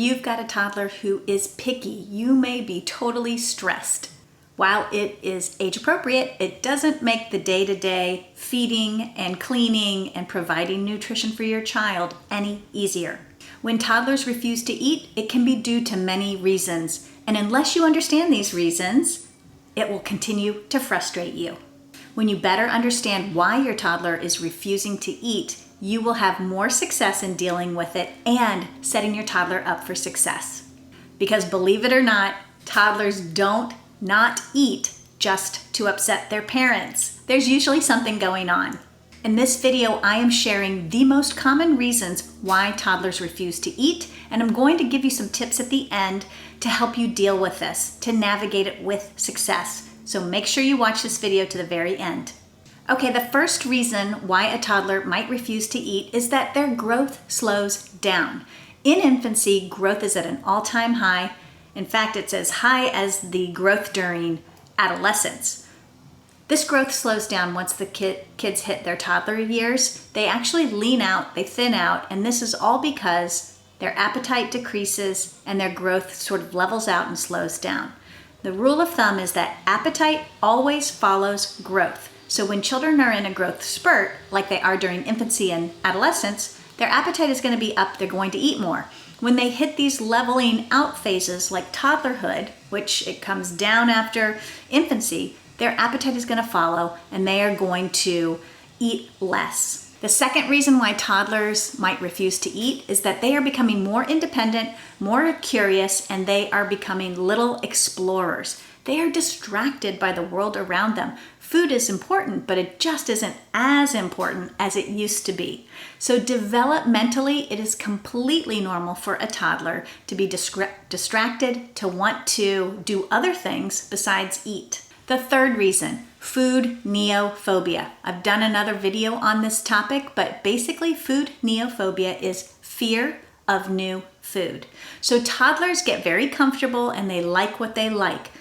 you've got a toddler who is picky, you may be totally stressed. While it is age appropriate, it doesn't make the day-to-day feeding and cleaning and providing nutrition for your child any easier. When toddlers refuse to eat, it can be due to many reasons. And unless you understand these reasons, it will continue to frustrate you. When you better understand why your toddler is refusing to eat, you will have more success in dealing with it and setting your toddler up for success. Because believe it or not, toddlers don't not eat just to upset their parents. There's usually something going on. In this video, I am sharing the most common reasons why toddlers refuse to eat, and I'm going to give you some tips at the end to help you deal with this, to navigate it with success. So make sure you watch this video to the very end. Okay, the first reason why a toddler might refuse to eat is that their growth slows down. In infancy, growth is at an all-time high. In fact, it's as high as the growth during adolescence. This growth slows down once the kids hit their toddler years. They actually lean out, they thin out, and this is all because their appetite decreases and their growth sort of levels out and slows down. The rule of thumb is that appetite always follows growth. So when children are in a growth spurt, like they are during infancy and adolescence, their appetite is going to be up, they're going to eat more. When they hit these leveling out phases like toddlerhood, which it comes down after infancy, their appetite is going to follow and they are going to eat less. The second reason why toddlers might refuse to eat is that they are becoming more independent, more curious, and they are becoming little explorers. They are distracted by the world around them. Food is important, but it just isn't as important as it used to be. So developmentally, it is completely normal for a toddler to be distracted, to want to do other things besides eat. The third reason, food neophobia. I've done another video on this topic, but basically food neophobia is fear of new food. So toddlers get very comfortable and they like what they like.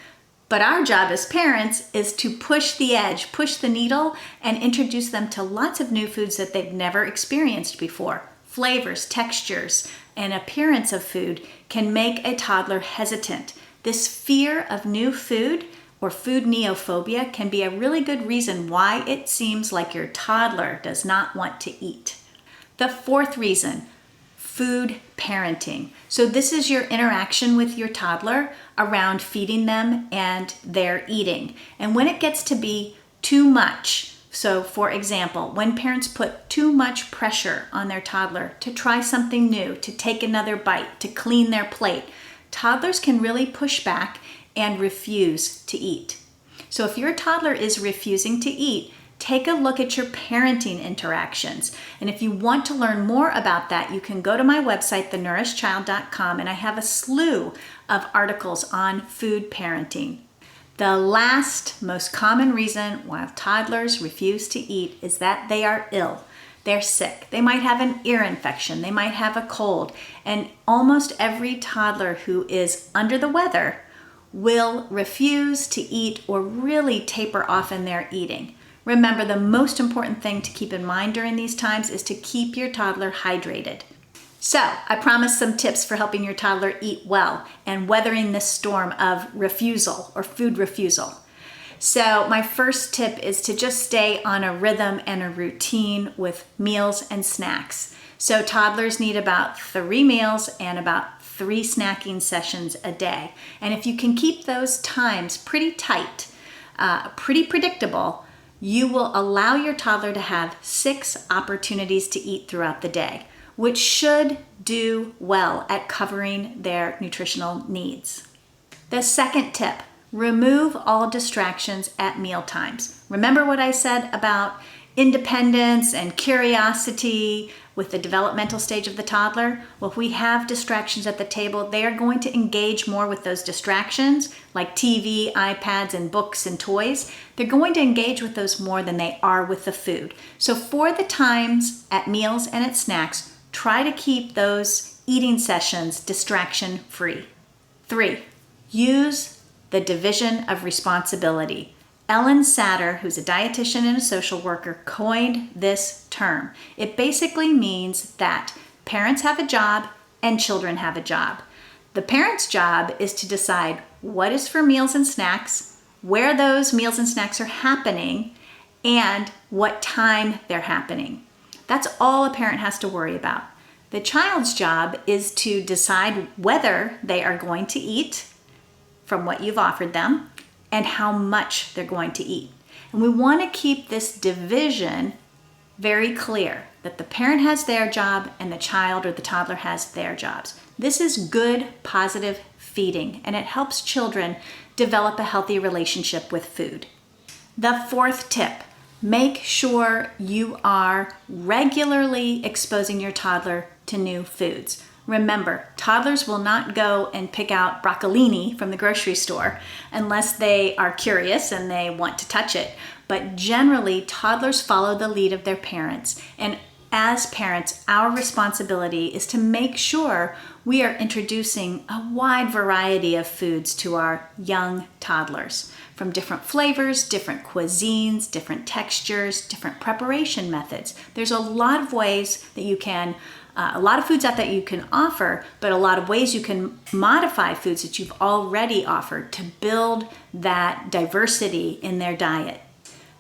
But our job as parents is to push the edge, push the needle, and introduce them to lots of new foods that they've never experienced before. Flavors, textures, and appearance of food can make a toddler hesitant. This fear of new food or food neophobia can be a really good reason why it seems like your toddler does not want to eat. The fourth reason, food parenting. So this is your interaction with your toddler around feeding them and their eating. And when it gets to be too much, so for example, when parents put too much pressure on their toddler to try something new, to take another bite, to clean their plate, toddlers can really push back and refuse to eat. So if your toddler is refusing to eat, take a look at your parenting interactions. And if you want to learn more about that, you can go to my website, thenourishedchild.com, and I have a slew of articles on food parenting. The last most common reason why toddlers refuse to eat is that they are ill. They're sick. They might have an ear infection. They might have a cold. And almost every toddler who is under the weather will refuse to eat or really taper off in their eating. Remember, the most important thing to keep in mind during these times is to keep your toddler hydrated. So, I promised some tips for helping your toddler eat well and weathering this storm of refusal or food refusal. So, my first tip is to just stay on a rhythm and a routine with meals and snacks. So, toddlers need about 3 meals and about 3 snacking sessions a day. And if you can keep those times pretty tight, pretty predictable, you will allow your toddler to have 6 opportunities to eat throughout the day, which should do well at covering their nutritional needs. The second tip, remove all distractions at meal times. Remember what I said about independence and curiosity with the developmental stage of the toddler? Well, if we have distractions at the table, they are going to engage more with those distractions like TV, iPads, and books and toys. They're going to engage with those more than they are with the food. So for the times at meals and at snacks, try to keep those eating sessions distraction-free. 3, use the division of responsibility. Ellen Satter, who's a dietitian and a social worker, coined this term. It basically means that parents have a job and children have a job. The parent's job is to decide what is for meals and snacks, where those meals and snacks are happening, and what time they're happening. That's all a parent has to worry about. The child's job is to decide whether they are going to eat from what you've offered them and how much they're going to eat. And we want to keep this division very clear, that the parent has their job and the child or the toddler has their jobs. This is good, positive feeding, and it helps children develop a healthy relationship with food. The fourth tip, make sure you are regularly exposing your toddler to new foods. Remember, toddlers will not go and pick out broccolini from the grocery store unless they are curious and they want to touch it. But generally, toddlers follow the lead of their parents. And as parents, our responsibility is to make sure we are introducing a wide variety of foods to our young toddlers, from different flavors, different cuisines, different textures, different preparation methods. There's a lot of ways that you can a lot of foods out that you can offer, but a lot of ways you can modify foods that you've already offered to build that diversity in their diet.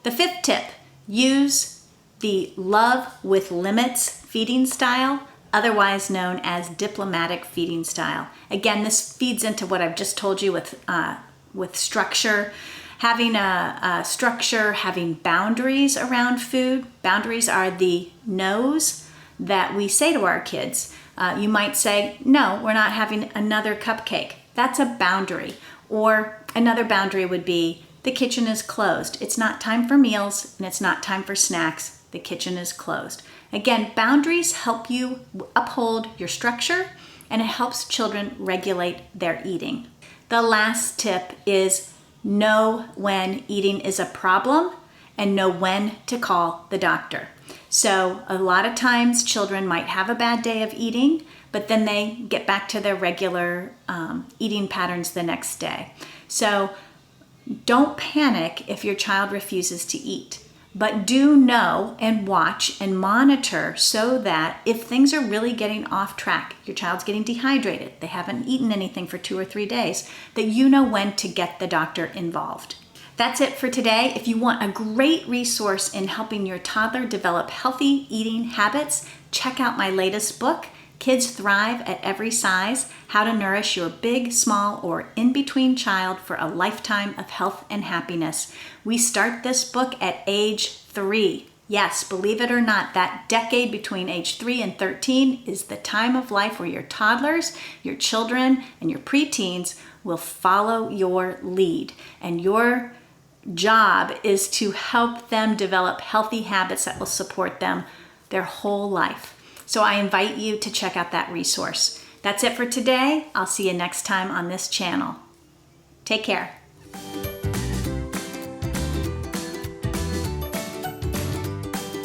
The fifth tip, use the love with limits feeding style, otherwise known as diplomatic feeding style. Again, this feeds into what I've just told you with structure. Having a structure, having boundaries around food. Boundaries are the no's that we say to our kids. You might say, no, we're not having another cupcake. That's a boundary. Or another boundary would be, the kitchen is closed. It's not time for meals and it's not time for snacks. The kitchen is closed. Again, boundaries help you uphold your structure and it helps children regulate their eating. The last tip is know when eating is a problem and know when to call the doctor. So a lot of times children might have a bad day of eating, but then they get back to their regular eating patterns the next day. So don't panic if your child refuses to eat, but do know and watch and monitor so that if things are really getting off track, your child's getting dehydrated, they haven't eaten anything for 2 or 3 days, that you know when to get the doctor involved. That's it for today. If you want a great resource in helping your toddler develop healthy eating habits, check out my latest book, Kids Thrive at Every Size, How to Nourish Your Big, Small, or In-Between Child for a Lifetime of Health and Happiness. We start this book at age 3. Yes, believe it or not, that decade between age 3 and 13 is the time of life where your toddlers, your children, and your preteens will follow your lead. And your job is to help them develop healthy habits that will support them their whole life. So I invite you to check out that resource. That's it for today. I'll see you next time on this channel. Take care.